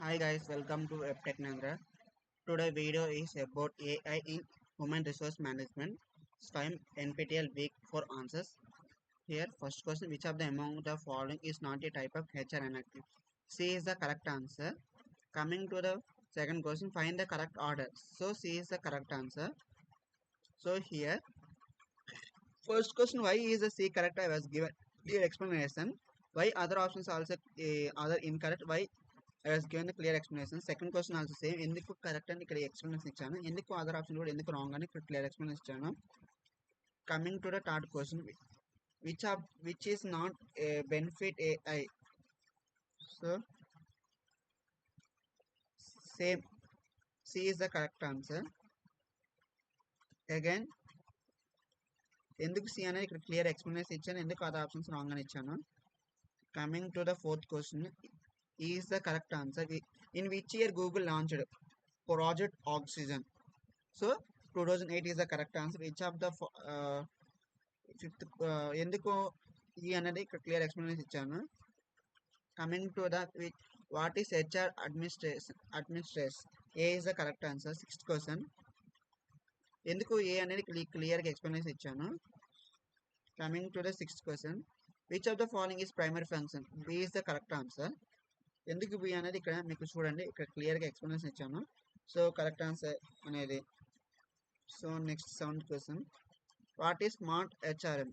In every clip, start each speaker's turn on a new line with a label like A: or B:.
A: Hi guys, welcome to WebTech. Today video is about AI in Human Resource Management. Time NPTEL week for answers. Here, first question: which of the among the following is not a type of HR analytic? C is the correct answer. Coming to the second question, find the correct order. So C is the correct answer. So here, first question: why is the C correct? I was given clear explanation. Why other options also other incorrect? Why I was given the clear explanation. Second question also same. ఎందుకు correct అని ఇక్కడ explanation ఇచ్చాను. ఎందుకు other option కూడా ఎందుకు wrong అని ఇక్కడ clear explanation ఇచ్చాను. Coming to the third question, which is not a benefit AI. So same, C is the correct answer. Again, ఎందుకు C అనేది ఇక్కడ క్లియర్ ఎక్స్ప్లెనేషన్ ఇచ్చాను, ఎందుకు అదర్ ఆప్షన్స్ రాంగ్ అని ఇచ్చాను. Coming to the fourth question, is the correct answer. In which year Google launched Project Oxygen? So 2008 is the correct answer. Which of the fifth ఎందుకు ఈ అనేది ఇక్కడ క్లియర్ ఎక్స్ప్లెనేషన్ ఇచ్చాను. Coming to the what is HR administration? A is the correct answer. Sixth question, ఎందుకు A అనేది క్లియర్గా explanation ఇచ్చాను. Coming to the sixth question, which of the following is primary function? B is the correct answer. ఎందుకు B అనేది ఇక్కడ మీకు చూడండి, ఇక్కడ క్లియర్గా ఎక్స్ప్లెనేషన్ ఇచ్చాను. సో కరెక్ట్ ఆన్సర్ అనేది. So next seventh question, what is smart HRM?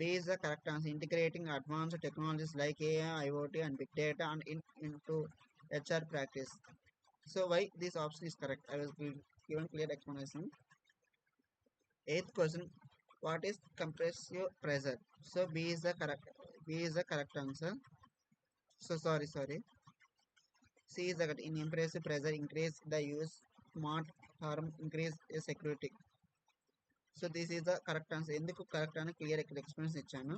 A: B is the correct answer. Integrating advanced technologies like AI, IoT and big data and into HR practice. So why this option is correct? I was given clear explanation. Eighth question, what is compressive pressure? So B is the correct answer. So sorry. C is that in impressive pressure increase the use smart harm increase security. So this is the correct answer. ఎందుకు correct అని clear explanation ఇచ్చాను.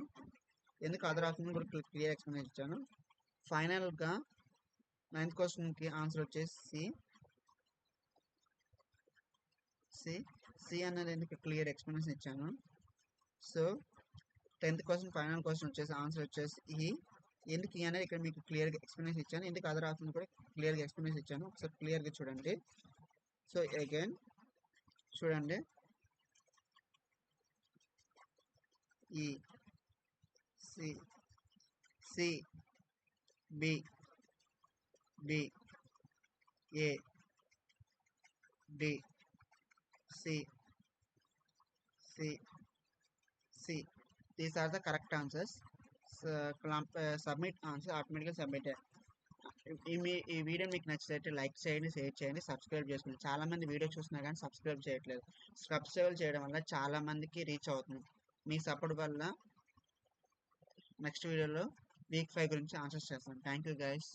A: ఎందుకు other option కూడా clear explanation ఇచ్చాను. ఫైనల్గా ninth క్వశ్చన్కి answer వచ్చేసి C అనేది ఎందుకు క్లియర్ ఎక్స్ప్లెనేషన్ ఇచ్చాను. So 10th question final question వచ్చేసి ఆన్సర్ వచ్చేసి ఈ. ఎందుకు ఈ అనేది ఇక్కడ మీకు క్లియర్గా ఎక్స్ప్లెనేషన్ ఇచ్చాను. ఎందుకు అదర్ ఆప్షన్ కూడా క్లియర్గా ఎక్స్ప్లెనేషన్ ఇచ్చాను. ఒకసారి క్లియర్గా చూడండి. సో అగైన్ చూడండి, ఈ C B A D C these are the correct answers. Submit answer ఆటోమేటిక్గా సబ్మిట్. ఈ వీడియో మీకు నచ్చితే లైక్ చేయండి, షేర్ చేయండి, సబ్స్క్రైబ్ చేసుకోండి. చాలా మంది వీడియో చూస్తున్నా కానీ సబ్స్క్రైబ్ చేయట్లేదు. సబ్స్క్రైబ్ చేయడం వల్ల చాలా మందికి రీచ్ అవుతుంది. మీ సపోర్ట్ వల్ల నెక్స్ట్ వీడియోలో వీక్ 5 గురించి ఆన్సర్స్ చేస్తాను. Thank you guys.